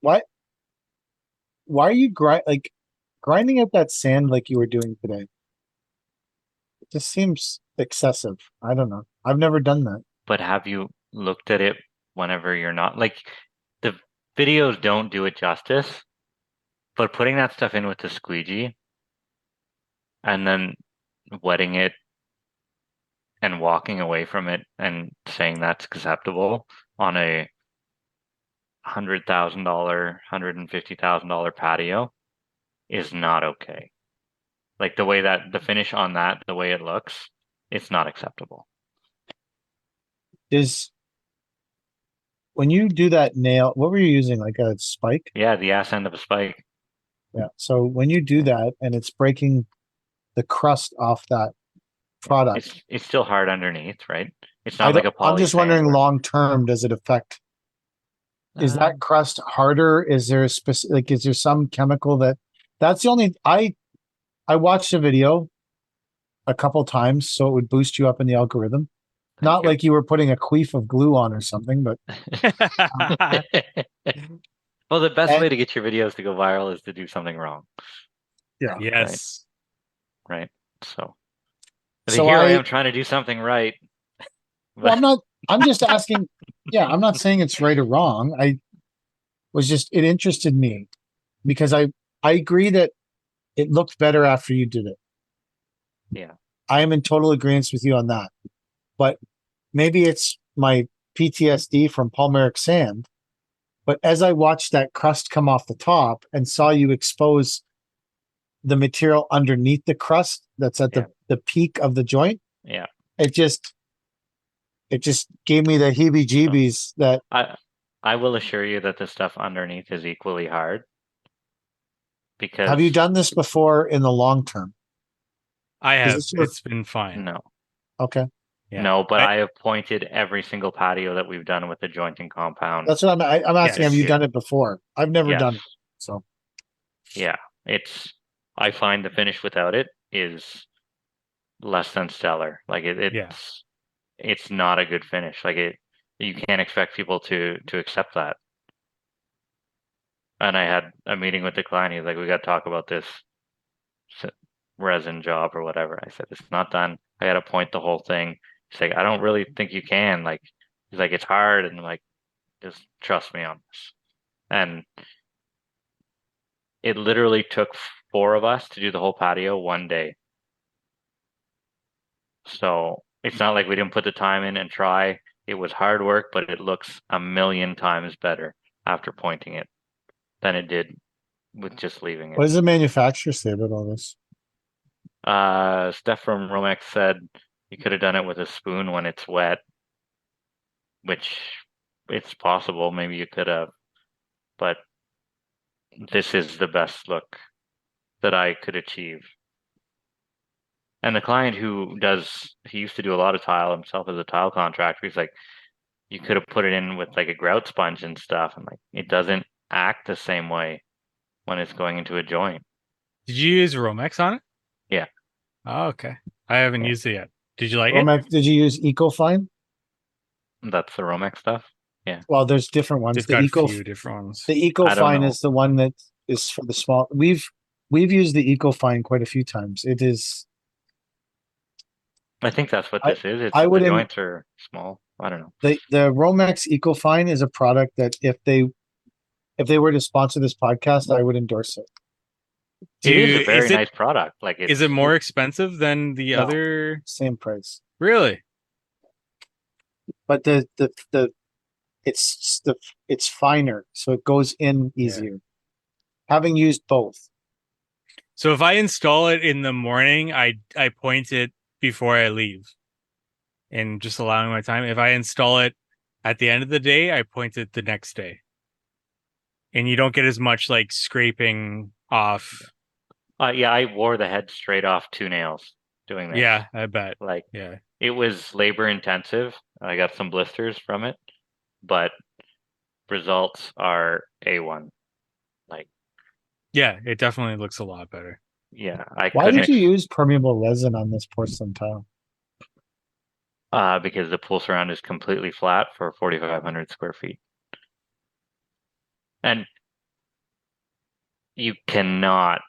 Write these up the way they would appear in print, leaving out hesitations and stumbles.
Why why are you grinding up that sand like you were doing today? It just seems excessive. I don't know. I've never done that. But have you looked at it whenever you're not like the videos don't do it justice, but putting that stuff in with the squeegee and then wetting it and walking away from it and saying that's acceptable on a $100,000, $150,000 patio is not okay. Like the way that the finish on that, the way it looks, it's not acceptable. Is when you do that nail, what were you using? Like a spike? Yeah, the ass end of a spike. Yeah. So when you do Yeah. that and it's breaking the crust off that product, It's still hard underneath, right? It's not like a I'm poly just sand wondering where long term, does it affect, is uh, that crust harder? Is there a specific, like, is there some chemical that's the only, I watched a video a couple times so it would boost you up in the algorithm. thank Not you. like you were putting a queef of glue on or something, but um, Well, the best and way to get your videos to go viral is to do something wrong, yeah. right? Yes. Right. So So here I am trying to do something right, well, but I'm just asking. Yeah, I'm not saying it's right or wrong. It interested me because I agree that it looked better after you did it. yeah, I am in total agreement with you on that. But maybe it's my PTSD from Palmeric sand. But as I watched that crust come off the top and saw you expose the material underneath the crust that's at yeah, the peak of the joint, yeah. it just it just gave me the heebie So jeebies that I I will assure you that the stuff underneath is equally hard have you because done this before in the long term? I Is have. this your It's been fine. no, okay? Yeah. no, but I I have pointed every single patio that we've done with the jointing compound. That's what I'm asking. Have you yes. It done it before? I've never yes, done it. So yeah. It's I find the finish without it is less than stellar. Like Yeah. it's not a good finish. Like it you can't expect people to accept that. And I had a meeting with the client. He's like, we got to talk about this resin job or whatever. I said, it's not done. I got to point the whole thing. He's like, I don't really think you can. Like, he's like, it's hard. And I'm like, just trust me on this. And it literally took four of us to do the whole patio one day. So it's not like we didn't put the time in and try. It was hard work, but it looks a million times better after pointing it than it did with just leaving what it. does the manufacturer say about all this? Steph from Romex said you could have done it with a spoon when it's wet, which it's possible. Maybe you could have, but this is the best look that I could achieve. And the client he used to do a lot of tile himself as a tile contractor. He's like, you could have put it in with like a grout sponge and stuff, and like it doesn't act the same way when it's going into a joint. Did you use Romex on it? Yeah, Oh, okay. I haven't yeah, used it yet. Did you like it? Romex, did you use Ecofine? that's the Romex stuff. Yeah, Well, there's different ones. They've got a few different ones. The I don't Ecofine know. is the one that is for the small. We've used the Ecofine quite a few times. It is I think that's what I this is. It's I the wouldn't joints are small. I don't know. the Romex Ecofine is a product that if they were to sponsor this podcast, I would endorse it. Do It is a you, very nice product. Like is it it's more expensive than the No, other? same price. Really? But it's the it's finer, so it goes in Yeah. easier. Having used both, So if I install it in the morning, I point it before I leave and just allowing my time. If I install it at the end of the day, I point it the next day. And you don't get as much like scraping off. yeah, I wore the head straight off two nails doing this. Yeah, I bet. Like Yeah. it was labor intensive. I got some blisters from it, but results are A1. Like, Yeah, it definitely looks a lot better. yeah, I why couldn't did you use permeable resin on this porcelain tile? because the pool surround is completely flat for 4,500 square feet. And you cannot,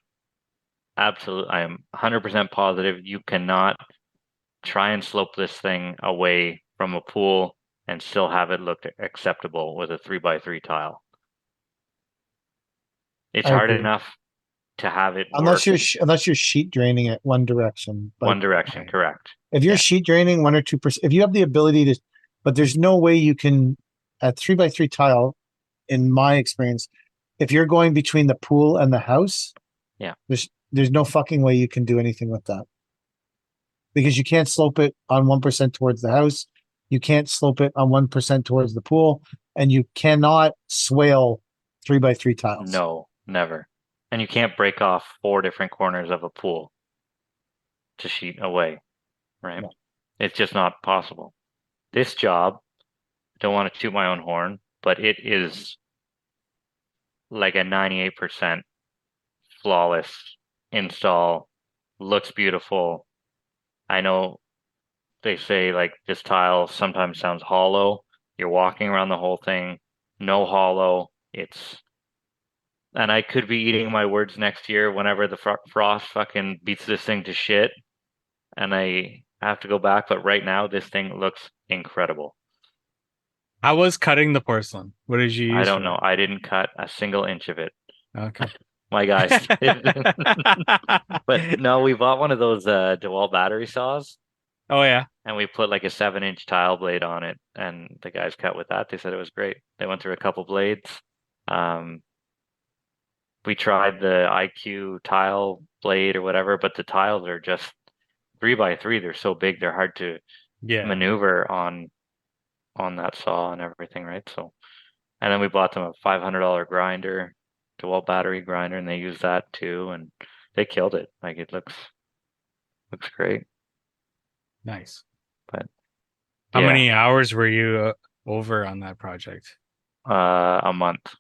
absolutely, I am 100% positive you cannot try and slope this thing away from a pool and still have it look acceptable with a 3x3 tile. It's I hard agree. enough to have it work Unless you're sheet draining it one direction. Like, one direction, Right. correct. if you're Yeah. sheet draining 1 or 2%, if you have the ability to, but there's no way you can, at 3x3 tile, in my experience, if you're going between the pool and the house, Yeah. there's no fucking way you can do anything with that. Because you can't slope it on 1% towards the house, you can't slope it on 1% towards the pool, and you cannot swale 3x3 tiles. No, never. And you can't break off 4 different corners of a pool to sheet away, right? No. It's just not possible. This job, I don't want to toot my own horn, but it is like a 98% flawless install, looks beautiful. I know they say like this tile sometimes sounds hollow. You're walking around the whole thing, no hollow. And I could be eating my words next year whenever the frost fucking beats this thing to shit, and I have to go back. But right now, this thing looks incredible. How was cutting the porcelain? What did you use? I don't for know. I didn't cut a single inch of it. it? Okay. My guys did. But no, we bought one of those DeWalt battery saws, Oh yeah. and we put like a 7-inch tile blade on it, and the guys cut with that. They said it was great. They went through a couple blades. We tried the IQ tile blade or whatever, but the tiles are just 3x3. They're so big, they're hard to Yeah. maneuver on that saw and everything, right? So, and then we bought them a $500 grinder, DeWalt battery grinder, and they use that too, and they killed it. Like it looks great. Nice. But How yeah, many hours were you over on that project? a month,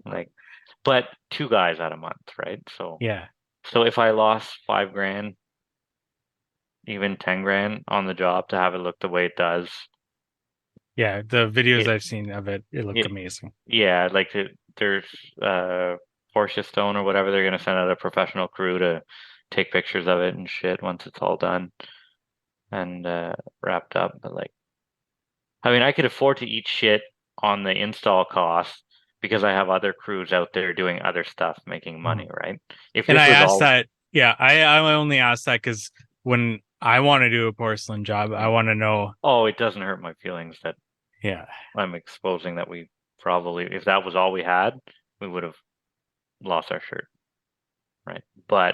like, but 2 guys at a month, right? So Yeah. so if I lost $5,000, even 10 grand on the job to have it look the way it does, Yeah. The videos it, I've seen of it, it looked it amazing. yeah, like there's Portia Stone or whatever, they're gonna send out a professional crew to take pictures of it and shit once it's all done and wrapped up. But like, I mean, I could afford to eat shit on the install cost because I have other crews out there doing other stuff, making money, right? If And this I was asked all, that, yeah, I only asked that because when I want to do a porcelain job, I want to know. oh, it doesn't hurt my feelings that Yeah. I'm exposing that we probably, if that was all we had, we would have lost our shirt, right? But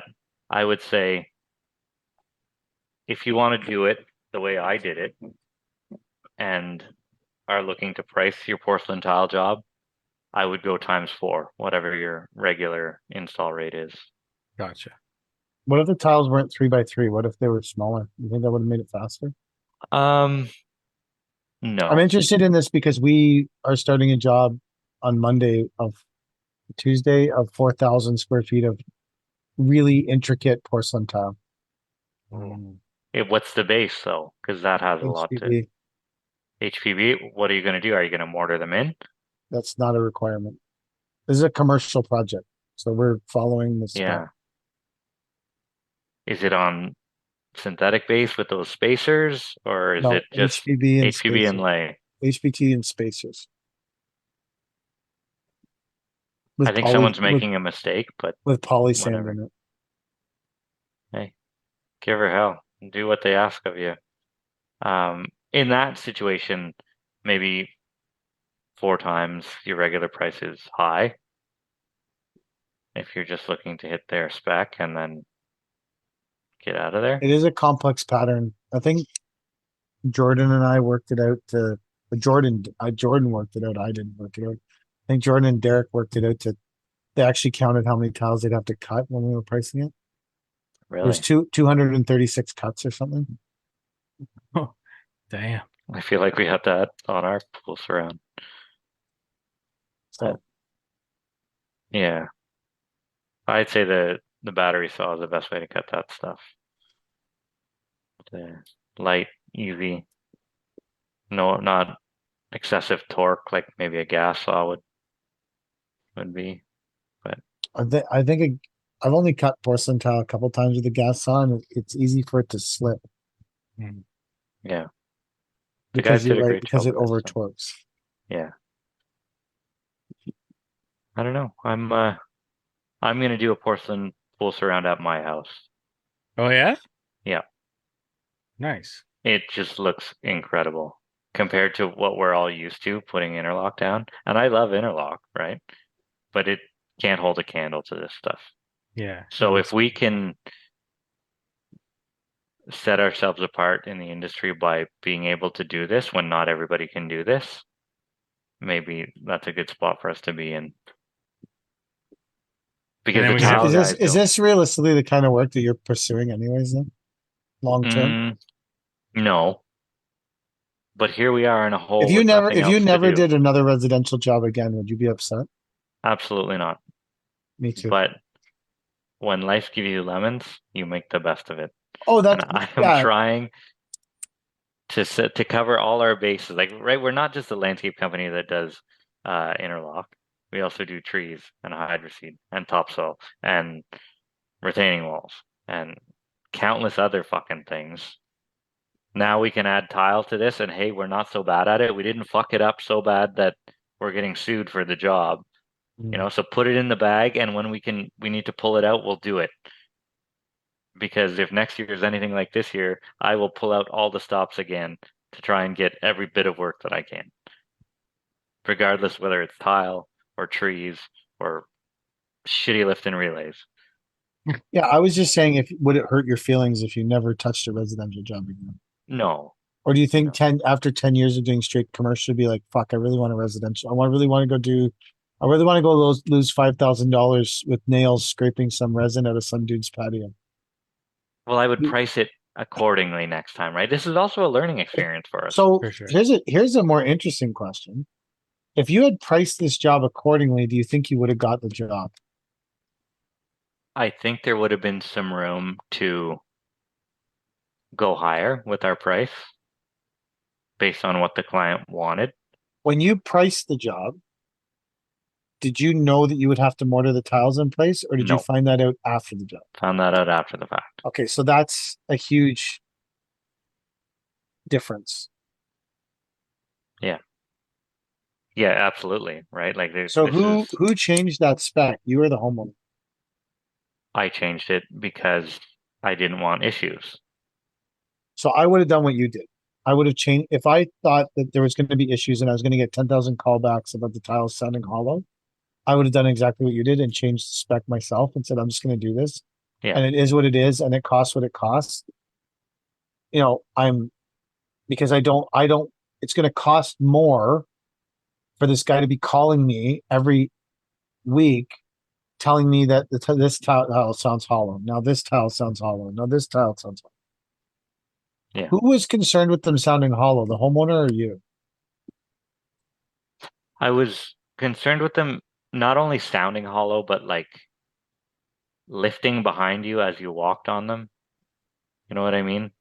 I would say if you want to do it the way I did it and are looking to price your porcelain tile job, I would go ×4, whatever your regular install rate is. Gotcha. What if the tiles weren't 3x3? What if they were smaller? You think that would have made it faster? No. I'm interested in this because we are starting a job on Tuesday of 4,000 square feet of really intricate porcelain tile. What's the base though? Because that has a lot to HPV, HPV. What are you going to do? Are you going to mortar them in? that's not a requirement. This is a commercial project, so we're following the spec. Yeah. Is it on synthetic base with those spacers, or is No, it just HPV and HPV spacers. inlay? HPT and spacers. I think someone's making a mistake, but with polysand whatever. in it. Hey, give her hell. Do what they ask of you. In that situation, maybe 4 times your regular price is high. If you're just looking to hit their spec and then get out of there. It is a complex pattern. I think Jordan and I worked it out to Jordan worked it out. I didn't work it out. I think Jordan and Derek worked it out they actually counted how many tiles they'd have to cut when we were pricing it. Really? There's 236 cuts or something. Oh, damn. I feel like we have that on our pool surround. So yeah. I'd say the battery saw is the best way to cut that stuff. The light, easy, no, not excessive torque like maybe a gas saw would be. I think I've only cut porcelain tile a couple times with the gas saw, and it's easy for it to slip Yeah. The because guys you're did a right, great because job it with over this. torques. Yeah. I don't know. I'm gonna do a porcelain full surround at my house. Oh yeah, Yeah. nice. It just looks incredible compared to what we're all used to putting interlock down. And I love interlock, right? But it can't hold a candle to this stuff. Yeah. So if we can set ourselves apart in the industry by being able to do this when not everybody can do this, maybe that's a good spot for us to be in. Because then the we can have- tile guys Is this realistically the kind of work that you're pursuing anyways then? Long term? no. But here we are in a hole If you with never nothing else to do. did another residential job again, would you be upset? Absolutely not. Me too. But when life gives you lemons, you make the best of it. Oh, And that's I am trying to cover all our bases. Like, right, we're not just a landscape company that does interlock. We also do trees and hydroseed and topsoil and retaining walls and countless other fucking things. Now we can add tile to this, and hey, we're not so bad at it. We didn't fuck it up so bad that we're getting sued for the job. So put it in the bag, and when we need to pull it out, we'll do it. Because if next year is anything like this year, I will pull out all the stops again to try and get every bit of work that I can, regardless whether it's tile or trees or shitty lift and relays. Yeah, I was just saying, if would it hurt your feelings if you never touched a residential job again? No. Or do you think No. after 10 years of doing straight commercial, be like, fuck, I really want a residential. I really want to go lose $5,000 with nails scraping some resin out of some dude's patio. Well, I would price it accordingly next time, right? This is also a learning experience for us. So For sure. here's a more interesting question. If you had priced this job accordingly, do you think you would have got the job? I think there would have been some room to go higher with our price based on what the client wanted. When you priced the job, did you know that you would have to mortar the tiles in place, or did you No. find that out after the job? Found that out after the fact. Okay, so that's a huge difference. Yeah. Yeah, absolutely. Right. Like So who changed that spec? You or the homeowner? I changed it because I didn't want issues. So I would have done what you did. I would have changed if I thought that there was going to be issues and I was going to get 10,000 callbacks about the tiles sounding hollow. I would have done exactly what you did and changed the spec myself and said, I'm just going to do this. Yeah. And it is what it is, and it costs what it costs. Because I don't, it's going to cost more for this guy to be calling me every week telling me that this tile sounds hollow. Now this tile sounds hollow. Now this tile sounds hollow. Yeah. Who was concerned with them sounding hollow, the homeowner or you? I was concerned with them not only sounding hollow, but like lifting behind you as you walked on them. You know what I mean?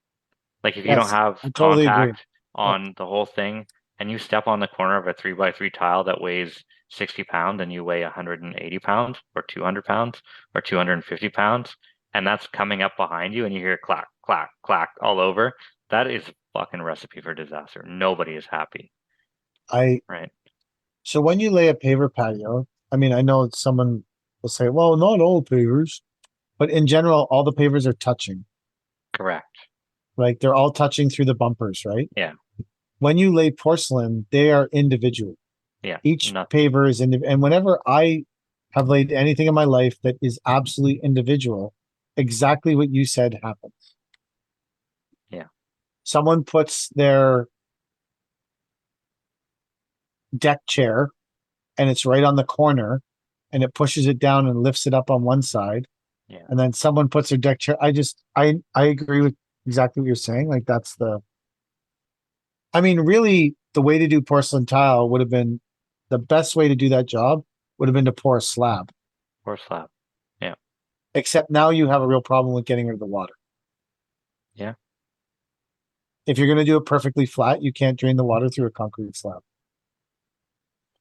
Like if you don't Yes, have I totally agree. contact on the whole thing and you step on the corner of a 3x3 tile that weighs 60 pounds and you weigh 180 pounds or 200 pounds or 250 pounds, and that's coming up behind you and you hear clack, clack, clack all over, that is a fucking recipe for disaster. Nobody is happy. Right. So when you lay a paver patio, I mean, I know someone will say, well, not all pavers, but in general, all the pavers are touching. Correct. Like they're all touching through the bumpers, right? Yeah. When you lay porcelain, they are individual. Yeah. Each paver is individual. And whenever I have laid anything in my life that is absolutely individual, exactly what you said happens. Yeah. Someone puts their deck chair and it's right on the corner and it pushes it down and lifts it up on one side. Yeah. And then someone puts their deck chair. I agree with exactly what you're saying. Like really the way to do porcelain tile would have been the best way to do that job would have been to pour a slab. Or slab. Yeah. Except now you have a real problem with getting rid of the water. Yeah. If you're going to do it perfectly flat, you can't drain the water through a concrete slab.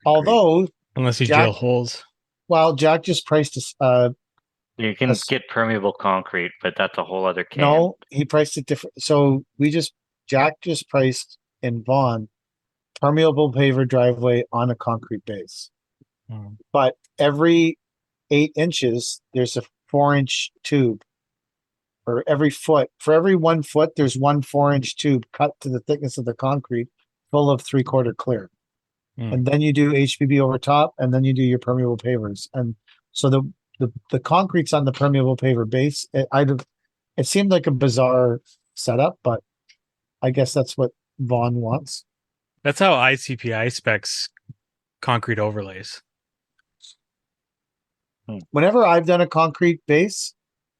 Although unless you drill holes. Well, Jack just priced us. You can Us- get permeable concrete, but that's a whole other can. No, he priced it different. So Jack just priced in Vaughan permeable paver driveway on a concrete base. Mm. But every 8 inches, there's a 4-inch tube. Or for every 1 foot, there's one 4-inch tube cut to the thickness of the concrete, full of 3/4 clear. And then you do HPB over top, and then you do your permeable pavers. And so the concrete's on the permeable paver base. It seemed like a bizarre setup, but I guess that's what Vaughn wants. That's how ICPI specs concrete overlays. Whenever I've done a concrete base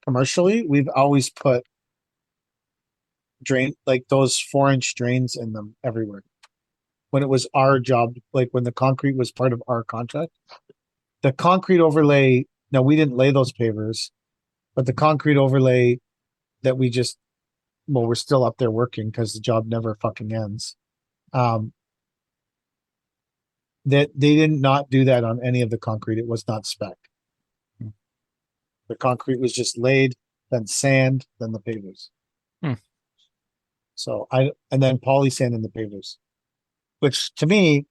commercially, we've always put like those 4-inch drains in them everywhere. When it was our job, like when the concrete was part of our contract, the concrete overlay. Now we didn't lay those pavers, but the concrete overlay that we're still up there working because the job never fucking ends. That they did not do that on any of the concrete. It was not spec. The concrete was just laid, then sand, then the pavers. So and then poly sand in the pavers, which to me,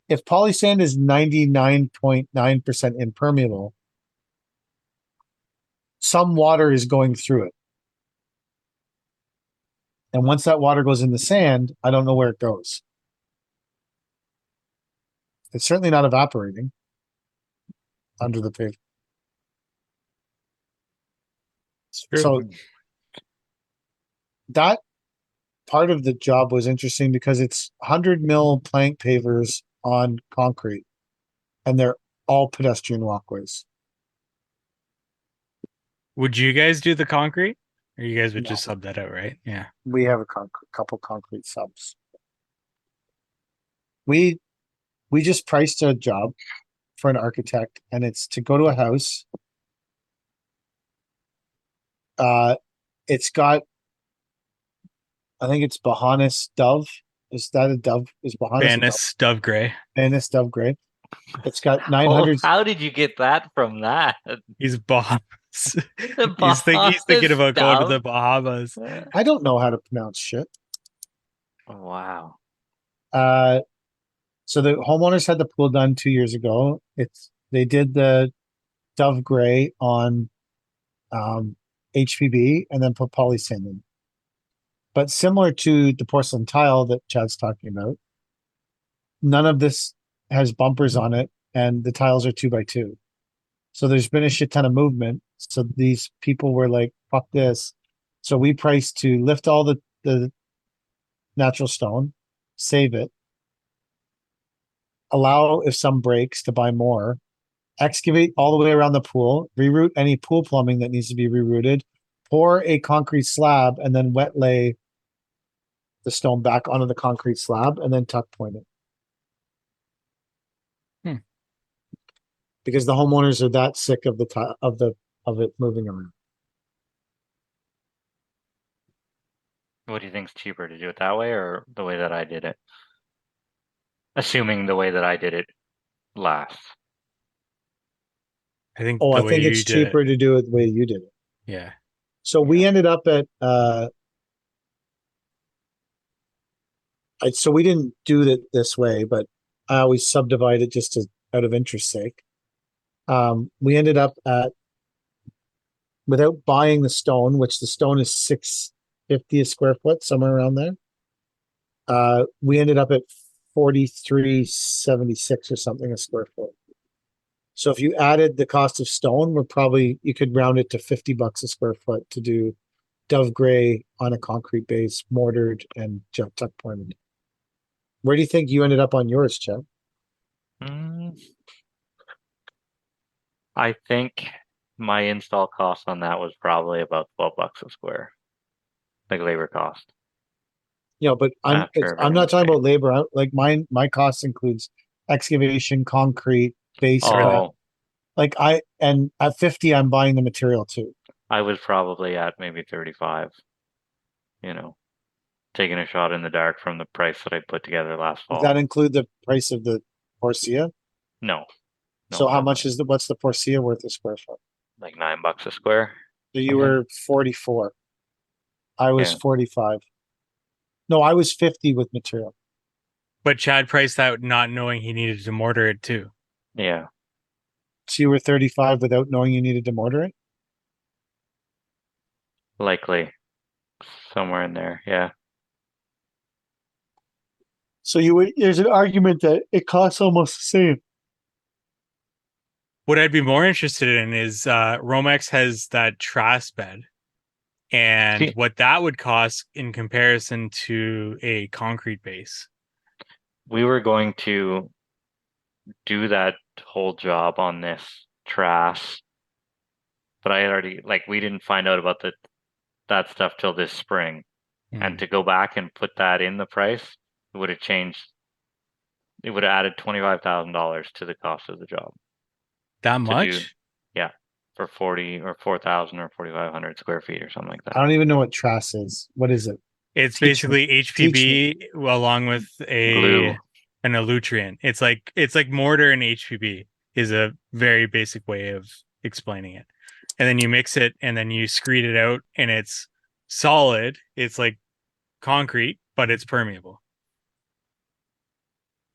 if poly sand is 99.9% impermeable, some water is going through it. And once that water goes in the sand, I don't know where it goes. It's certainly not evaporating under the pavement. So that part of the job was interesting because it's 100 mil plank pavers on concrete, and they're all pedestrian walkways. Would you guys do the concrete? Or you guys would No. just sub that out, right? Yeah. We have a couple concrete subs. We just priced a job for an architect, and it's to go to a house. It's got, I think it's Bahanis Dove. Is that a dove? Is Bahanis a dove? Banis Dove Gray. Bahanis Dove Gray. It's got 900. How did you get that from that? He's Bahamas. The he's thinking about going to the Bahamas Bahamas. I don't know how to pronounce shit. Wow. So the homeowners had the pool done 2 years ago. They did the Dove Gray on HPB and then put polysand in. But similar to the porcelain tile that Chad's talking about, none of this has bumpers on it, and the tiles are 2x2. So there's been a shit ton of movement. So these people were like, fuck this. So we priced to lift all the natural stone, save it, allow if some breaks to buy more, excavate all the way around the pool, reroute any pool plumbing that needs to be rerouted, pour a concrete slab, and then wet lay the stone back onto the concrete slab, and then tuck point it. Because the homeowners are that sick of of it moving around. What do you think's cheaper, to do it that way or the way that I did it? Assuming the way that I did it lasts. I think I think it's cheaper to do it the way you did it. Yeah. So we ended up at so we didn't do it this way, but I always subdivide it just out of interest sake. We ended up at, without buying the stone, which the stone is $650 a square foot, somewhere around there. We ended up at $43.76 or something a square foot. So if you added the cost of stone, you could round it to $50 a square foot to do Dove Gray on a concrete base, mortared and tuck pointed. Where do you think you ended up on yours, Chad? I think my install cost on that was probably about $12 a square, like labor cost. Yeah, but I'm not talking about labor. Like my cost includes excavation, concrete, base. Oh, and at 50, I'm buying the material too. I was probably at maybe 35. taking a shot in the dark from the price that I put together last Does fall. that include the price of the Porcia? No. So how much definitely. is what's the Porcia worth a square foot? Like $9 a square? So you Okay. were 44. I was Yeah. 45. No, I was 50 with material. But Chad priced out not knowing he needed to mortar it too. Yeah. So you were 35 without knowing you needed to mortar it? Likely. Somewhere in there. Yeah. So there's an argument that it costs almost the same. What I'd be more interested in is Romex has that truss bed, and See, what that would cost in comparison to a concrete base. we were going to do that whole job on this truss, but I had already we didn't find out about that stuff till this spring. And to go back and put that in the price, it would have changed. It would have added $25,000 to the cost of the job That to do, much? yeah, for 40 or 4,000 or 4,500 square feet or something like I that. don't even know what truss is. What is it? It's Teach me. basically HPB along with Glue. an elutrian. It's like mortar and HPB is a very basic way of explaining it. And then you mix it and then you screed it out and it's solid. It's like concrete, but it's permeable.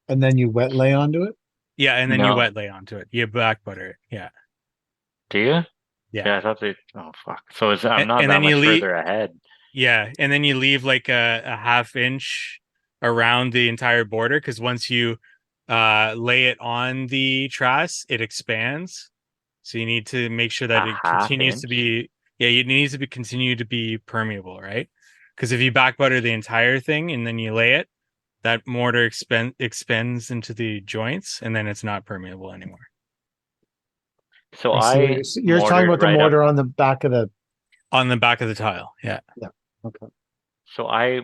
And then you wet lay onto it? Yeah, and then you No. wet lay onto it. You back butter it. Yeah. Do you? Yeah. I thought they. Oh fuck! So I'm And not that then you much leave. further ahead. Yeah, and then you leave like a half inch around the entire border because once you lay it on the truss, it expands. So you need to make sure that A it half continues to inch. be it needs to be continue to be permeable, right? Because if you back butter the entire thing and then you lay it, that mortar expands into the joints and then it's not permeable anymore. So I see what you're talking about the right mortar up. on the back of the. On the back of the tile, yeah. Okay. So I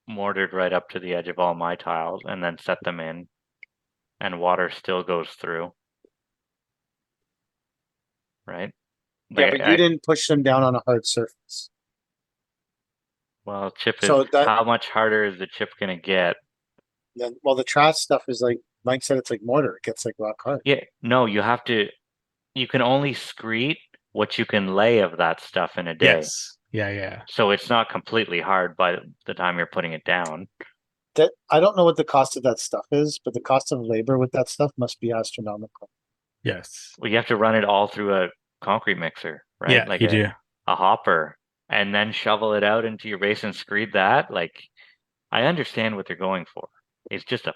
mortared right up to the edge of all my tiles and then set them in, and water still goes through. Right. Yeah, but you didn't push them down on a hard surface. Well, chip is So that how much harder is the chip gonna get? well, the truss stuff is like Mike said, it's like mortar. It gets like rock hard. Yeah, no, you have to. You can only screed what you can lay of that stuff in a day. Yes. Yeah. So it's not completely hard by the time you're putting it down. That I don't know what the cost of that stuff is, but the cost of labor with that stuff must be astronomical. Yes. Well, you have to run it all through a concrete mixer, right? Yeah, Like you do. a hopper, and then shovel it out into your base and screed that. Like, I understand what they're going for. It's just a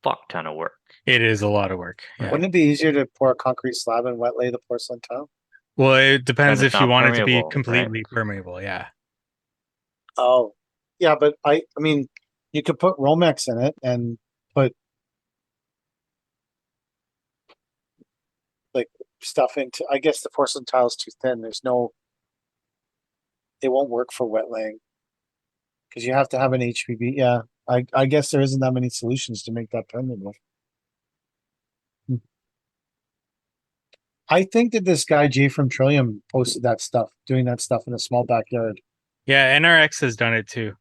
fuck ton of work. It is a lot of work. Yeah. Wouldn't it be easier to pour a concrete slab and wet lay the porcelain tile? Well, it depends Then it's if you not want it to be permeable, right? completely permeable. Yeah. Oh, yeah, but I mean, you could put Romex in it and put like stuff into. I guess the porcelain tile is too thin. It won't work for wet laying because you have to have an HPB. Yeah, I guess there isn't that many solutions to make that permeable. I think that this guy Jay from Trillium posted that stuff, doing that stuff in a small backyard. Yeah, NRX has done it too.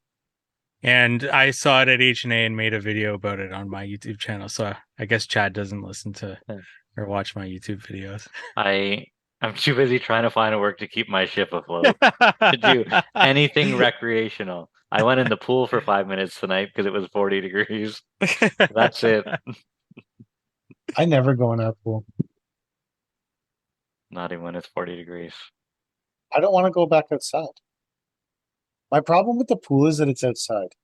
And I saw it at H&A and made a video about it on my YouTube channel. So I guess Chad doesn't listen to or watch my YouTube videos. I'm too busy trying to find a work to keep my ship afloat to do anything recreational. I went in the pool for 5 minutes tonight because it was 40 degrees. That's it. I never go in our pool. Not even when it's 40 degrees. I don't want to go back outside. My problem with the pool is that it's outside.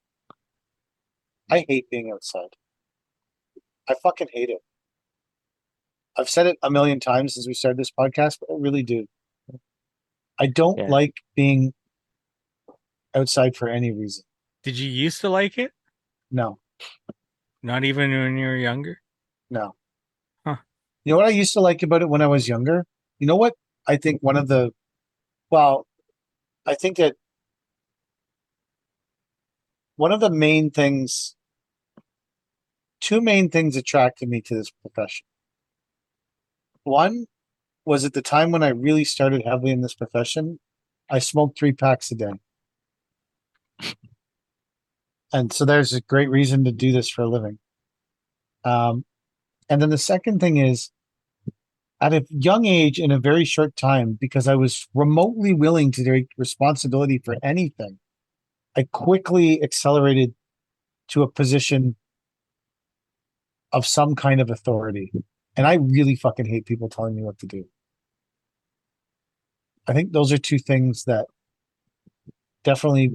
I hate being outside. I fucking hate it. I've said it a million times since we started this podcast, but I really do. I don't like being outside for any reason. Did you used to like it? No. Not even when you were younger? No. Huh. You know what I used to like about it when I was younger? You know what? I think I think that one of the main things, two main things attracted me to this profession. One was at the time when I really started heavily in this profession, I smoked 3 packs a day. And so there's a great reason to do this for a living. And then the second thing is, at a young age, in a very short time, because I was remotely willing to take responsibility for anything, I quickly accelerated to a position of some kind of authority. And I really fucking hate people telling me what to do. I think those are two things that definitely,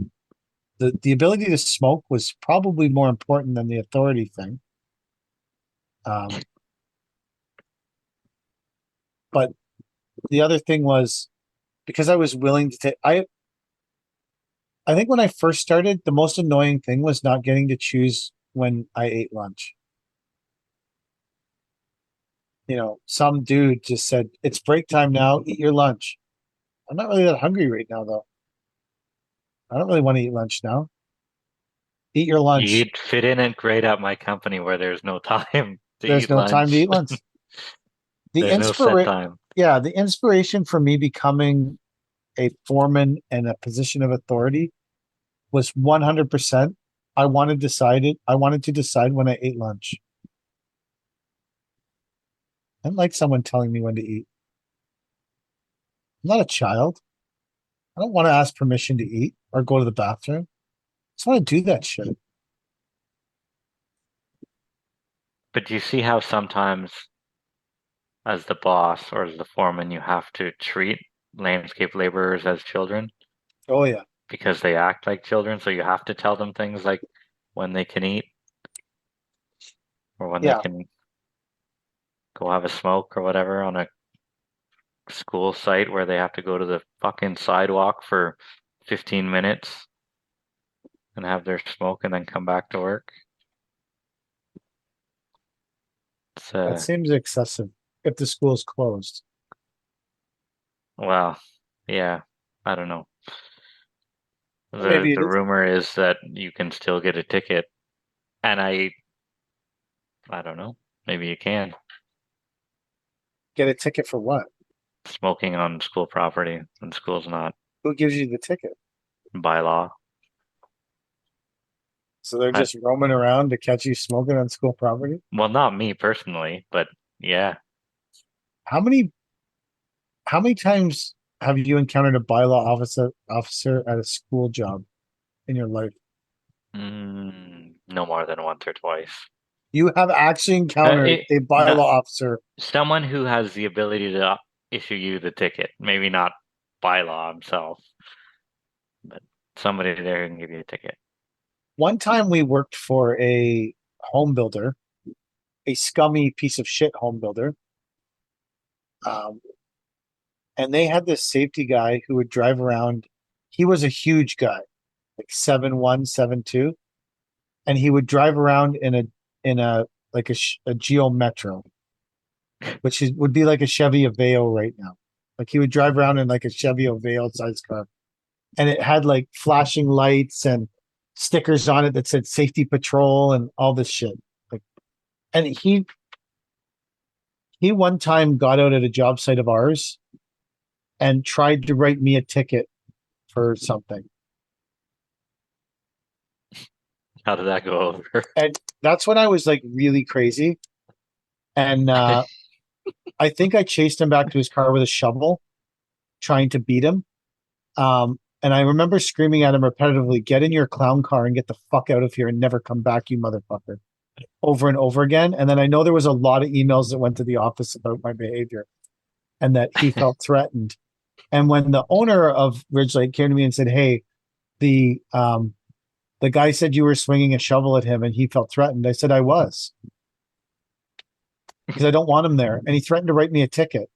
the ability to smoke was probably more important than the authority thing. But the other thing was, because I was willing to take, I think when I first started, the most annoying thing was not getting to choose when I ate lunch. You know, some dude just said, "It's break time now, eat your lunch." I'm not really that hungry right now, though. I don't really want to eat lunch now. Eat your lunch. You'd fit in and great at my company where there's no time to There's eat no lunch. time to eat lunch. There's no set time. Yeah, the inspiration for me becoming a foreman and a position of authority was 100%. I wanted to decide when I ate lunch. I don't like someone telling me when to eat. I'm not a child. I don't want to ask permission to eat or go to the bathroom. I just want to do that shit. But do you see how sometimes, as the boss or as the foreman, you have to treat landscape laborers as children Oh yeah. because they act like children? So you have to tell them things like when they can eat or when they Yeah. can go have a smoke or whatever on a school site where they have to go to the fucking sidewalk for 15 minutes and have their smoke and then come back to work. It's That seems excessive if the school's closed. well, yeah, I don't know. Maybe The it is. rumor is that you can still get a ticket, and I don't know. Maybe you can. Get a ticket for what? Smoking on school property, and school's not Who gives you the ticket? by law. So they're just roaming around to catch you smoking on school property? Well, not me personally, but yeah. How many times have you encountered a bylaw officer at a school job in your life? No more than once or twice. You have actually encountered a bylaw officer. Someone who has the ability to issue you the ticket. Maybe not by law himself, but somebody there who can give you a ticket. One time we worked for a home builder, a scummy piece of shit home builder. And they had this safety guy who would drive around. He was a huge guy, like 7'1", 7'2", and he would drive around in a Geo Metro, which would be like a Chevy Aveo right now. Like he would drive around in like a Chevy Aveo size car, and it had like flashing lights and stickers on it that said safety patrol and all this shit. Like, and he one time got out at a job site of ours and tried to write me a ticket for something. How did that go over? And that's when I was like really crazy. And I think I chased him back to his car with a shovel, trying to beat him. And I remember screaming at him repetitively, "Get in your clown car and get the fuck out of here and never come back, you motherfucker," over and over again. And then I know there was a lot of emails that went to the office about my behavior and that he felt threatened. And when the owner of Ridge Lake came to me and said, "Hey, the guy said you were swinging a shovel at him and he felt threatened," I said I was, because I don't want him there. And he threatened to write me a ticket.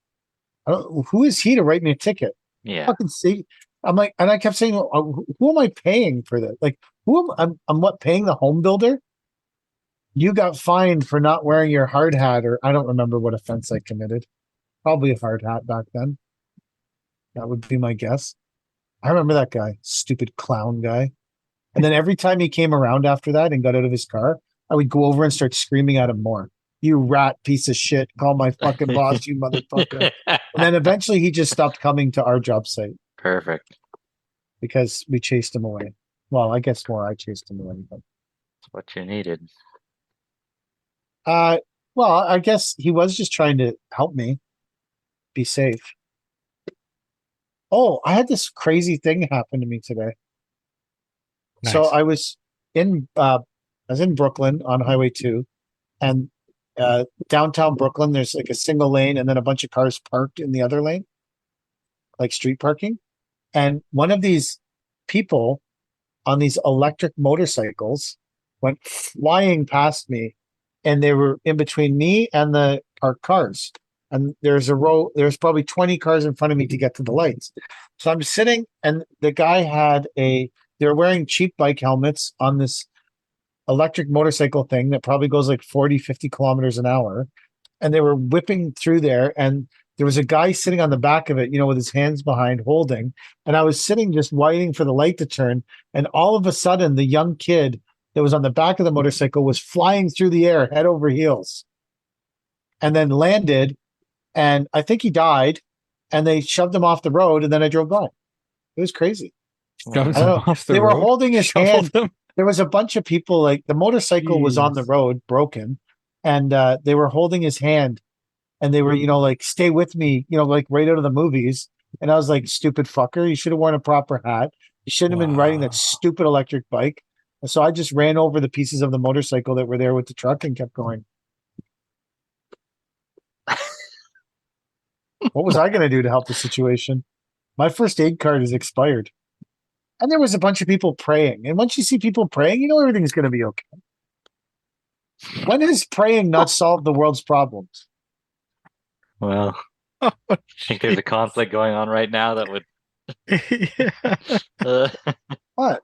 Who is he to write me a ticket? Yeah. Fucking see. I'm like, and I kept saying, who am I paying for this? Like, I'm what, paying the home builder? You got fined for not wearing your hard hat, or I don't remember what offense I committed. Probably a hard hat back then. That would be my guess. I remember that guy, stupid clown guy. And then every time he came around after that and got out of his car, I would go over and start screaming at him more. "You rat piece of shit. Call my fucking boss, you motherfucker." And then eventually he just stopped coming to our job site. Perfect. Because we chased him away. Well, I guess more I chased him away. But, That's what you needed. uh, well, I guess he was just trying to help me be safe. Oh, I had this crazy thing happen to me today. So Nice. I was in Brooklyn on Highway 2, and downtown Brooklyn, there's like a single lane and then a bunch of cars parked in the other lane, like street parking. And one of these people on these electric motorcycles went flying past me, and they were in between me and the parked cars. And there's probably 20 cars in front of me to get to the lights. So I'm sitting, and the guy they were wearing cheap bike helmets on this electric motorcycle thing that probably goes like 40, 50 kilometers an hour. And they were whipping through there. And there was a guy sitting on the back of it, with his hands behind holding. And I was sitting just waiting for the light to turn. And all of a sudden, the young kid that was on the back of the motorcycle was flying through the air head over heels and then landed. And I think he died. And they shoved him off the road. And then I drove by. It was crazy. Shoved I don't him know. off the They were road, holding his shoveled hand. him. There was a bunch of people, like the motorcycle was on the Jeez. road, broken, and they were holding his hand, and they were, like, stay with me, like right out of the movies. And I was like, stupid fucker, you should have worn a proper hat. You shouldn't have been riding that Wow. stupid electric bike. And so I just ran over the pieces of the motorcycle that were there with the truck and kept going. What was I going to do to help the situation? My first aid card is expired. And there was a bunch of people praying. And once you see people praying, you know everything's going to be okay. When has praying not solved the world's problems? Well, I think there's a conflict going on right now that would. Yeah. What?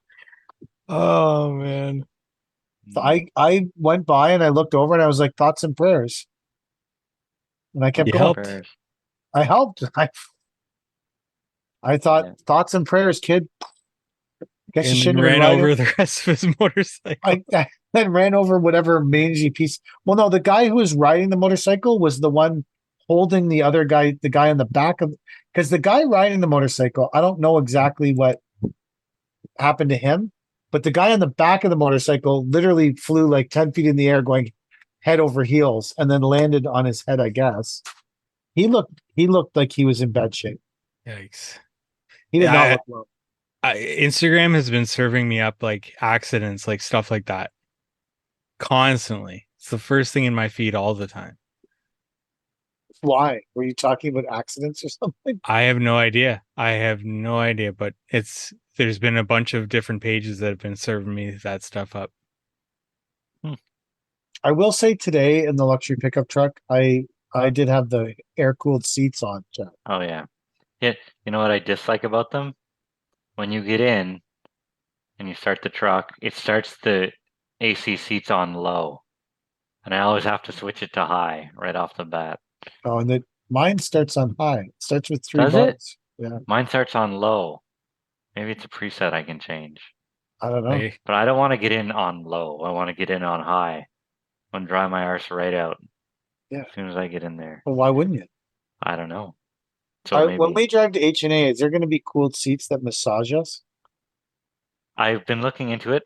Oh man. So I went by and I looked over and I was like, thoughts and prayers. And I kept You going. helped. Prayers. I helped. I thought, Yeah. thoughts and prayers, kid. Guess you And then shouldn't have been ran riding. over the rest of his motorcycle. I then ran over whatever mangy piece. Well, no, the guy who was riding the motorcycle was the one holding the other guy, the guy on the back of, because the guy riding the motorcycle, I don't know exactly what happened to him, but the guy on the back of the motorcycle literally flew like 10 feet in the air going head over heels and then landed on his head, I guess. He looked like he was in bad shape. Yikes. He did Yeah, not look well. Instagram has been serving me up like accidents, like stuff like that. Constantly. It's the first thing in my feed all the time. Why? Were you talking about accidents or something? I have no idea. But there's been a bunch of different pages that have been serving me that stuff up. I will say today in the luxury pickup truck, I did have the air cooled seats on, Jack. Oh yeah. Yeah. You know what I dislike about them? When you get in and you start the truck, it starts the AC seats on low. And I always have to switch it to high right off the bat. Oh, and mine starts on high. It starts with 3 Does it? bars. Yeah, Mine starts on low. Maybe it's a preset I can change. I don't know. But I don't want to get in on low. I want to get in on high. I want to dry my arse right out. Yeah. As soon as I get in there. Well, why wouldn't you? I don't know. So maybe When we drive to H&A, is there going to be cooled seats that massage us? I've been looking into it.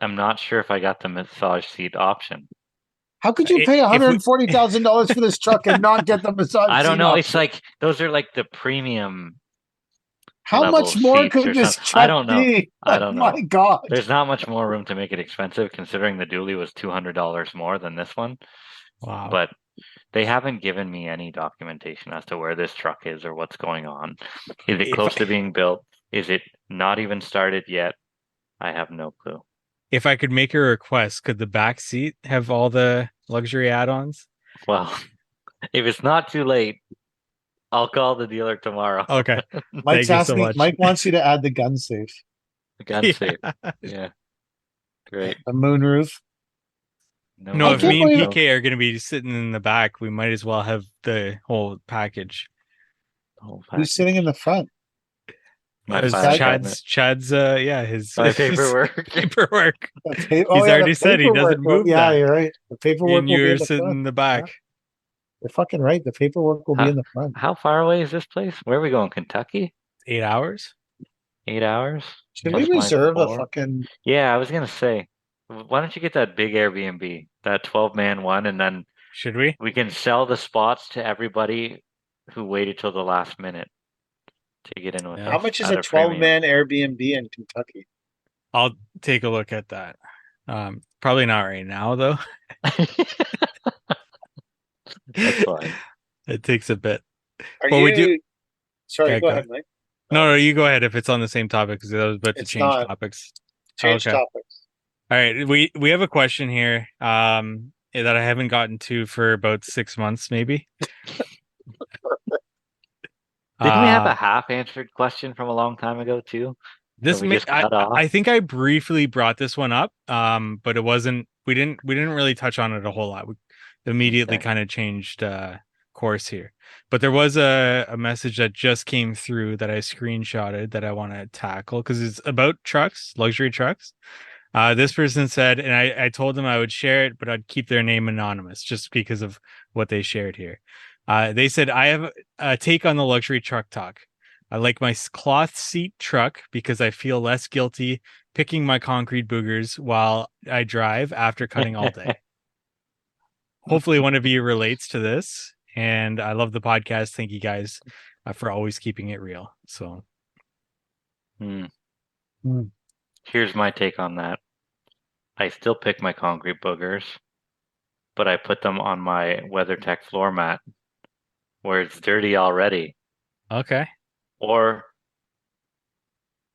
I'm not sure if I got the massage seat option. How could you pay $140,000 for this truck and not get the massage seat I don't know. option? It's like those are like the premium. How level much more seats could or this something. truck I don't know. be? I don't know. My God. There's not much more room to make it expensive, considering the dually was $200 more than this one. Wow. But they haven't given me any documentation as to where this truck is or what's going on. Is it close to being built? Is it not even started yet? I have no clue. If I could make a request, could the back seat have all the luxury add-ons? Well, if it's not too late, I'll call the dealer tomorrow. Okay. Mike's Thank you so asking. much. Mike wants you to add the gun safe, The gun safe. Yeah. Great. the moonroof. No, I if can't me and believe- PK are going to be sitting in the back, we might as well have the whole package. Who's sitting in the front? My As file Chad's, his my paperwork. paperwork. He's already said he doesn't move Yeah, that. you're right. The paperwork And will be you're in the sitting front. in the back. You're fucking right. The paperwork will be in the front. How far away is this place? Where are we going? Kentucky? 8 hours. 8 hours? Should Plus we minus reserve a 4? fucking? Yeah, I was gonna say, why don't you get that big Airbnb, that 12-man one, and then Should we? we can sell the spots to everybody who waited till the last minute to get in with Yeah. How us much is at a a premium. 12-man Airbnb in Kentucky? I'll take a look at that. Probably not right now though. That's fine. It takes a bit. Are Well, you? we do. Sorry, Yeah, go ahead, Mike. No, you go ahead if it's on the same topic because I was about to It's change not. topics. Change Okay. topics. All right. We have a question here that I haven't gotten to for about 6 months, maybe. Didn't we have a half-answered question from a long time ago too? This we just cut off? I think I briefly brought this one up, but it wasn't. We didn't really touch on it a whole lot. We immediately kind of changed course here. But there was a message that just came through that I screenshotted that I want to tackle because it's about trucks, luxury trucks. This person said, and I told them I would share it, but I'd keep their name anonymous just because of what they shared here. They said, I have a take on the luxury truck talk. I like my cloth seat truck because I feel less guilty picking my concrete boogers while I drive after cutting all day. Hopefully one of you relates to this. And I love the podcast. Thank you guys for always keeping it real. So Here's my take on that. I still pick my concrete boogers, but I put them on my WeatherTech floor mat where it's dirty already. Okay. Or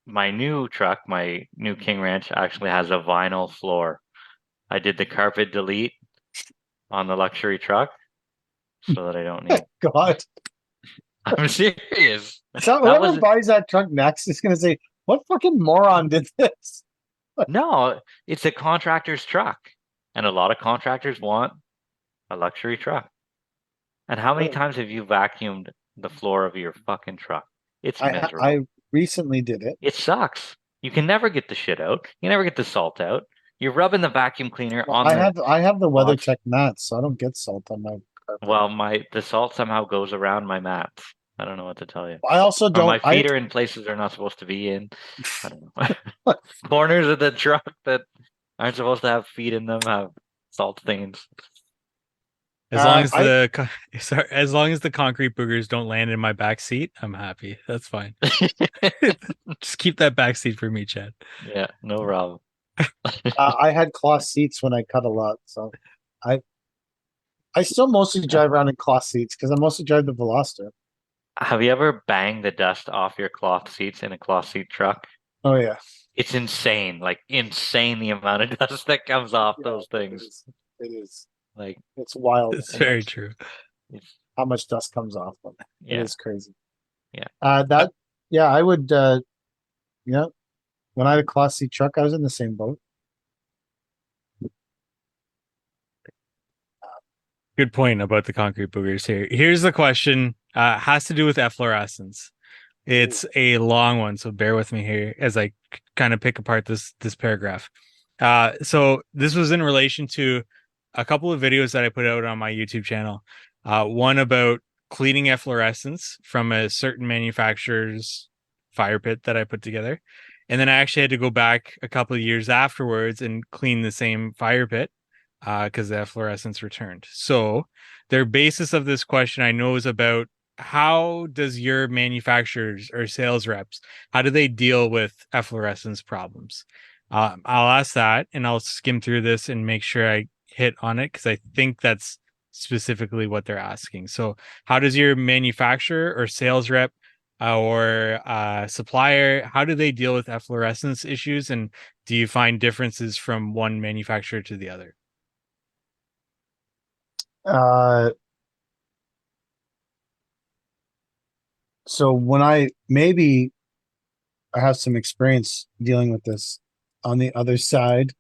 my new truck, my new King Ranch, actually has a vinyl floor. I did the carpet delete on the luxury truck so that I don't need. God, I'm serious. so whoever buys that truck next is going to say, "What fucking moron did this?" No, it's a contractor's truck, and a lot of contractors want a luxury truck. And how many times have you vacuumed the floor of your fucking truck? It's miserable. I recently did it. It sucks. You can never get the shit out. You never get the salt out. You're rubbing the vacuum cleaner on I have the WeatherTech mats, so I don't get salt on my carpet. Well, the salt somehow goes around my mats. I don't know what to tell you. I also don't. My feet are in places they're not supposed to be in. I don't know. Corners of the truck that aren't supposed to have feet in them have salt stains. As long as the concrete boogers don't land in my back seat, I'm happy. That's fine. Just keep that back seat for me, Chad. Yeah, no problem. I had cloth seats when I cut a lot, so I still mostly drive around in cloth seats because I mostly drive the Veloster. Have you ever banged the dust off your cloth seats in a cloth seat truck? Oh yeah, it's insane. Like insane the amount of dust that comes off those things. It is. Like it's wild. It's very true. How much dust comes off them? Yeah. It is crazy. Yeah. I would. When I had a cloth seat truck, I was in the same boat. Good point about the concrete boogers here. Here's the question. Has to do with efflorescence. It's a long one, so bear with me here as I kind of pick apart this paragraph. So this was in relation to a couple of videos that I put out on my YouTube channel. One about cleaning efflorescence from a certain manufacturer's fire pit that I put together. And then I actually had to go back a couple of years afterwards and clean the same fire pit because the efflorescence returned. So their basis of this question I know is about how does your manufacturers or sales reps, how do they deal with efflorescence problems? I'll ask that and I'll skim through this and make sure I hit on it because I think that's specifically what they're asking. So how does your manufacturer or sales rep or supplier, how do they deal with efflorescence issues? And do you find differences from one manufacturer to the other? So when I have some experience dealing with this on the other side,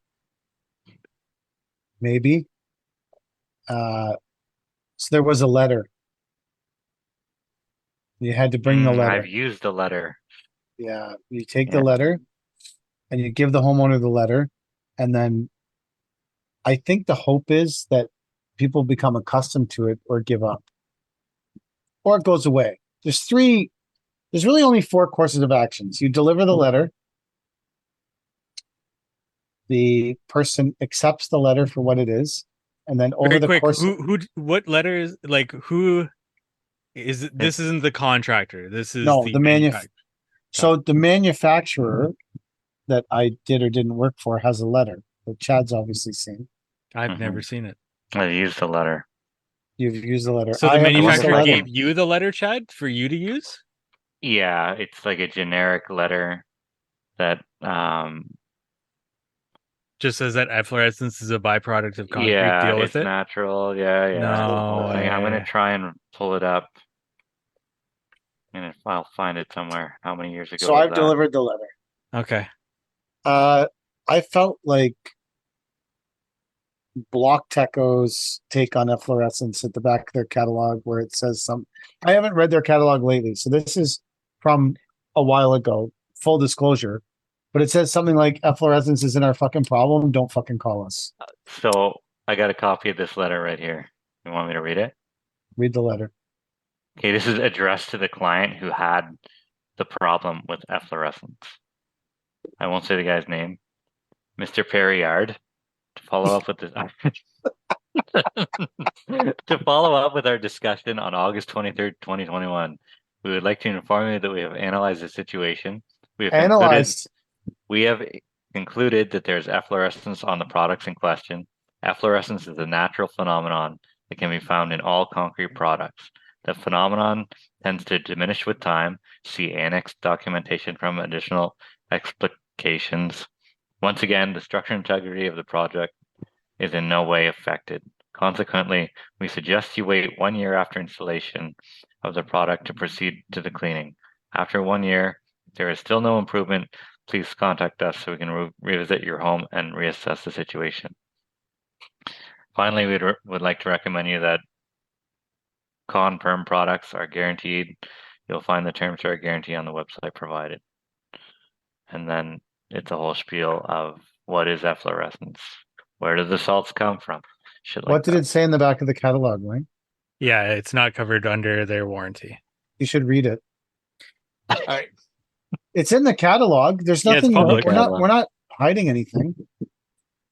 maybe. So there was a letter. You had to bring the letter. I've used the letter. Yeah, you take the letter and you give the homeowner the letter, and then I think the hope is that people become accustomed to it or give up, or it goes away. There's three There's really only 4 courses of actions. You deliver the letter. The person accepts the letter for what it is, and then over Very the quick. course, What letter is like who is it? This isn't the contractor. This is no, the the manufacturer. so the manufacturer that I did or didn't work for has a letter that Chad's obviously seen. I've Mhm. never seen it. I used the letter. You've used the letter. So I the haven't used the manufacturer letter. gave you the letter, Chad, for you to use? Yeah, it's like a generic letter that Just says that efflorescence is a byproduct of concrete. yeah, Deal with it's it. natural. Yeah. No I'm gonna way. try and pull it up, and if I'll find it somewhere. How many years ago So was I've that? delivered the letter. Okay. I felt like Block Techo's take on efflorescence at the back of their catalog, where it says some. I haven't read their catalog lately, so this is from a while ago. Full disclosure, but it says something like efflorescence isn't our fucking problem. Don't fucking call us. So I got a copy of this letter right here. You want me to read it? Read the letter. Okay, this is addressed to the client who had the problem with efflorescence. I won't say the guy's name. Mr. Perriard, to follow up with this to follow up with our discussion on August 23rd, 2021, we would like to inform you that we have analyzed the situation. Analyzed. We have concluded that there's efflorescence on the products in question. Efflorescence is a natural phenomenon that can be found in all concrete products. The phenomenon tends to diminish with time. See annexed documentation from additional explications. Once again, the structural integrity of the project is in no way affected. Consequently, we suggest you wait 1 year after installation of the product to proceed to the cleaning. After 1 year, if there is still no improvement, please contact us so we can revisit your home and reassess the situation. Finally, we would like to recommend you that Confirm products are guaranteed. You'll find the terms to our guarantee on the website provided. And then it's a whole spiel of what is efflorescence, where do the salts come from, shit like What did that. it say in the back of the catalog, Wayne? Yeah, it's not covered under their warranty. You should read it. All right. It's in the catalog. There's Yeah, it's nothing. public. We're not hiding anything.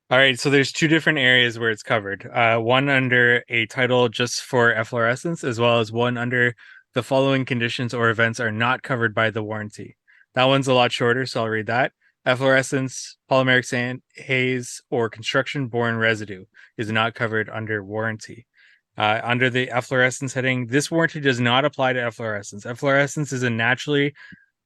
All right, so there's 2 different areas where it's covered. One under a title just for efflorescence, as well as one under the following conditions or events are not covered by the warranty. That one's a lot shorter, so I'll read that. Efflorescence, polymeric sand, haze, or construction-borne residue is not covered under warranty. Under the efflorescence heading, this warranty does not apply to efflorescence. Efflorescence is a naturally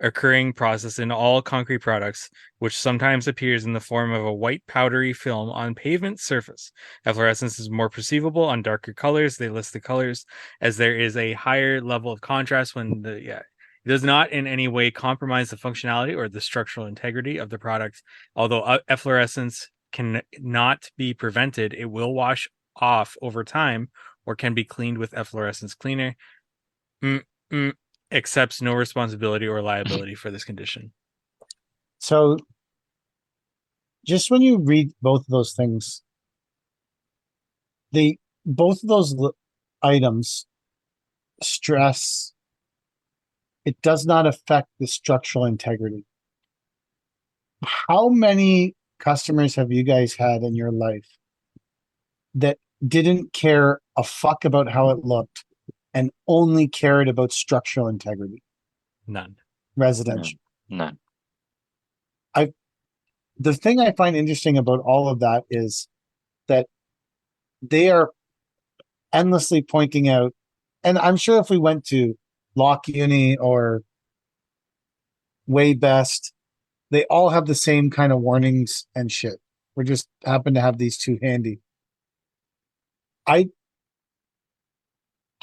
occurring process in all concrete products, which sometimes appears in the form of a white powdery film on pavement surface. Efflorescence is more perceivable on darker colors. They list the colors as there is a higher level of contrast when it does not in any way compromise the functionality or the structural integrity of the product. Although efflorescence can not be prevented, it will wash off over time or can be cleaned with efflorescence cleaner. Accepts no responsibility or liability for this condition. So, just when you read both of those things, both of those items stress it does not affect the structural integrity. How many customers have you guys had in your life that didn't care a fuck about how it looked and only cared about structural integrity? None. Residential. None. The thing I find interesting about all of that is that they are endlessly pointing out, and I'm sure if we went to Lock Uni or Way Best, they all have the same kind of warnings and shit. We just happen to have these 2 handy.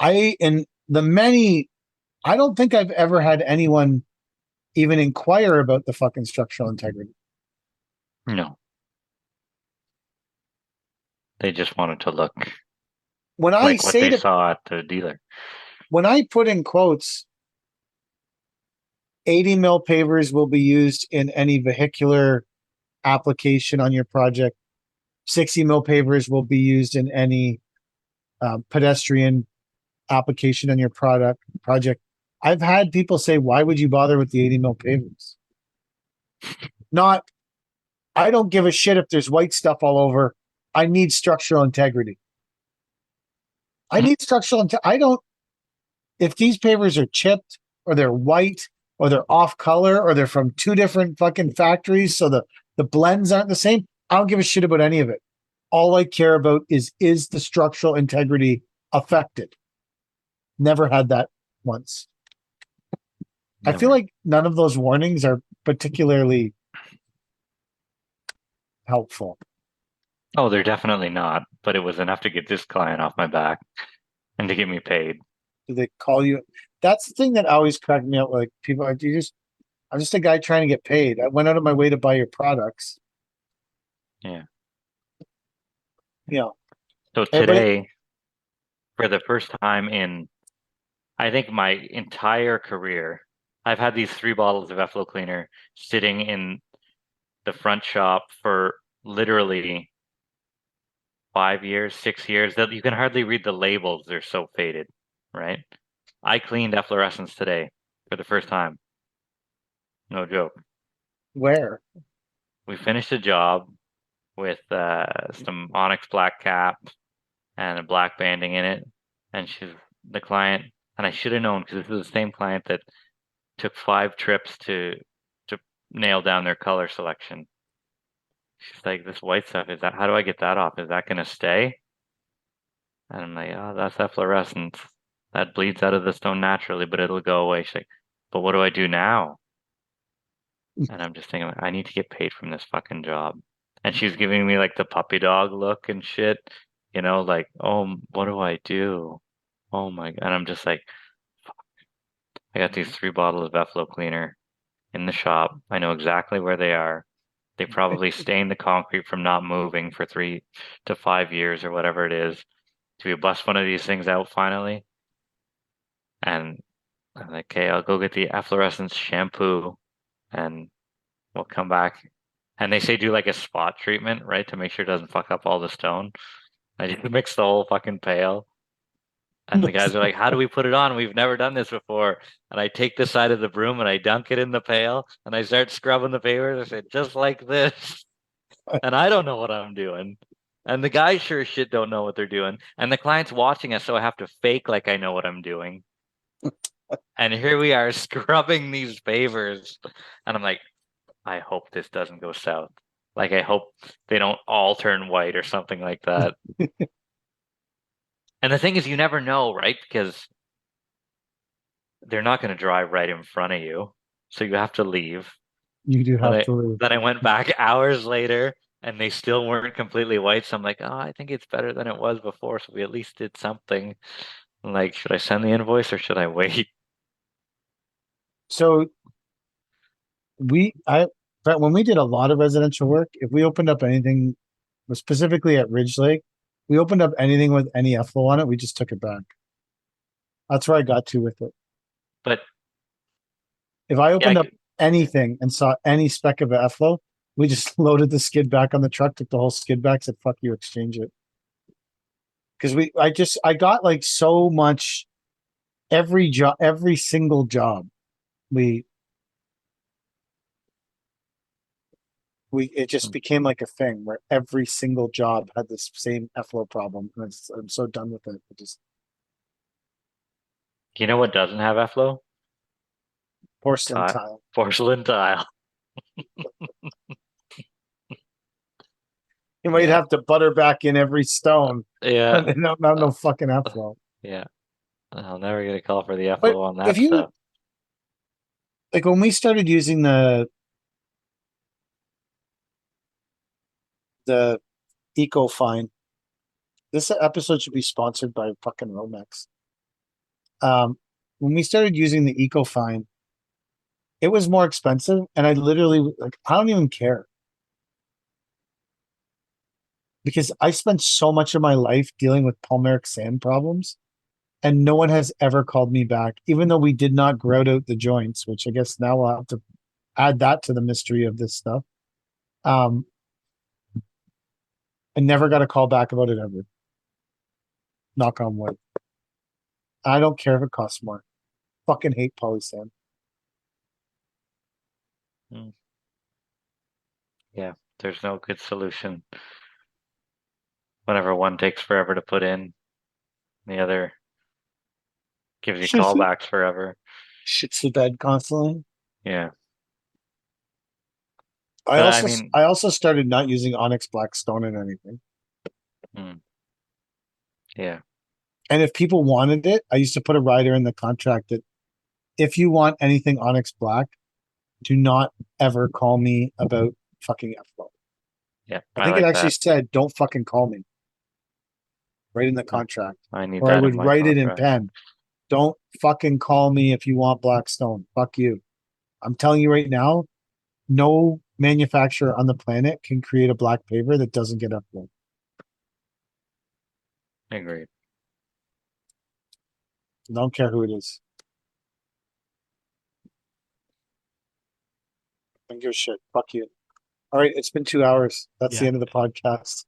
In the many, I don't think I've ever had anyone even inquire about the fucking structural integrity. No. They just wanted to look When I like what say they saw at the dealer. when I put in quotes, 80 mil pavers will be used in any vehicular application on your project. 60 mil pavers will be used in any pedestrian application on your project. I've had people say, why would you bother with the 80 mil pavers? Not, I don't give a shit if there's white stuff all over. I need structural integrity. I need structural I don't, if these pavers are chipped or they're white or they're off color or they're from two different fucking factories, so the blends aren't the same, I don't give a shit about any of it. All I care about is the structural integrity affected? Never had that once. I feel like none of those warnings are particularly helpful. Oh, they're definitely not, but it was enough to get this client off my back and to get me paid. Do they call you? That's the thing that always cracked me up. Like people, I'm just a guy trying to get paid. I went out of my way to buy your products. Yeah. You know. So today, for the first time in, I think, my entire career, I've had these 3 bottles of Efflo cleaner sitting in the front shop for literally 5 years, 6 years, that you can hardly read the labels. They're so faded, right? I cleaned efflorescence today for the first time. No joke. Where? We finished a job with some onyx black cap and a black banding in it. And she's the client, and I should have known because this is the same client that took 5 trips to nail down their color selection. She's like, this white stuff, how do I get that off? Is that going to stay? And I'm like, oh, that's efflorescence. That bleeds out of the stone naturally, but it'll go away. She's like, but what do I do now? And I'm just thinking, I need to get paid from this fucking job. And she's giving me like the puppy dog look and shit, like, oh, what do I do? Oh my God. And I'm just like, fuck. I got these 3 bottles of Efflo cleaner in the shop. I know exactly where they are. They probably stained the concrete from not moving for 3 to 5 years or whatever it is. Do we bust one of these things out finally? And I'm like, okay, I'll go get the efflorescence shampoo and we'll come back. And they say do like a spot treatment, right? To make sure it doesn't fuck up all the stone. I just mix the whole fucking pail. And the guys are like, how do we put it on? We've never done this before. And I take the side of the broom and I dunk it in the pail and I start scrubbing the pavers. I said, just like this. And I don't know what I'm doing. And the guys sure as shit don't know what they're doing. And the client's watching us, so I have to fake like I know what I'm doing. And here we are scrubbing these pavers. And I'm like, I hope this doesn't go south. Like, I hope they don't all turn white or something like that. And the thing is, you never know, right? Because they're not going to drive right in front of you. So you have to leave. You do have to leave. Then I went back hours later and they still weren't completely white. So I'm like, oh, I think it's better than it was before. So we at least did something. I'm like, should I send the invoice or should I wait? So but when we did a lot of residential work, if we opened up anything, specifically at Ridge Lake, we opened up anything with any effluent on it, we just took it back. That's where I got to with it. But if I opened up anything and saw any speck of effluent, we just loaded the skid back on the truck, took the whole skid back, said, fuck you, exchange it. Because I got like so much, every single job, it just became like a thing where every single job had this same effluent problem. And I'm so done with it. You know what doesn't have effluent? Porcelain tile. Porcelain tile. You might have to butter back in every stone. Yeah. No fucking effluent. Yeah. I'll never get a call for the effluent on that stuff. Like when we started using the EcoFine, this episode should be sponsored by fucking Romex. When we started using the EcoFine, it was more expensive, and I literally I don't even care. Because I spent so much of my life dealing with palmaric sand problems, and no one has ever called me back, even though we did not grout out the joints, which I guess now we'll have to add that to the mystery of this stuff. I never got a call back about it ever. Knock on wood. I don't care if it costs more. fucking hate polysand. Yeah, there's no good solution. Whenever one takes forever to put in, the other gives you callbacks forever. Shits the bed constantly. Yeah. I But also I mean, I also started not using Onyx Blackstone in anything. yeah, And if people wanted it, I used to put a rider in the contract that if you want anything Onyx Black, do not ever call me about fucking F-Flow. yeah. I think it like actually that. said, don't fucking call me. Right in the contract. I need Or I that in would my write it in contract. pen. Don't fucking call me if you want Blackstone. Fuck you. I'm telling you right now, no manufacturer on the planet can create a black paver that doesn't get F-Flow. Agreed. Don't care who it is. Don't give a shit. Fuck you. All right, it's been 2 hours. That's the Yeah. end of the podcast.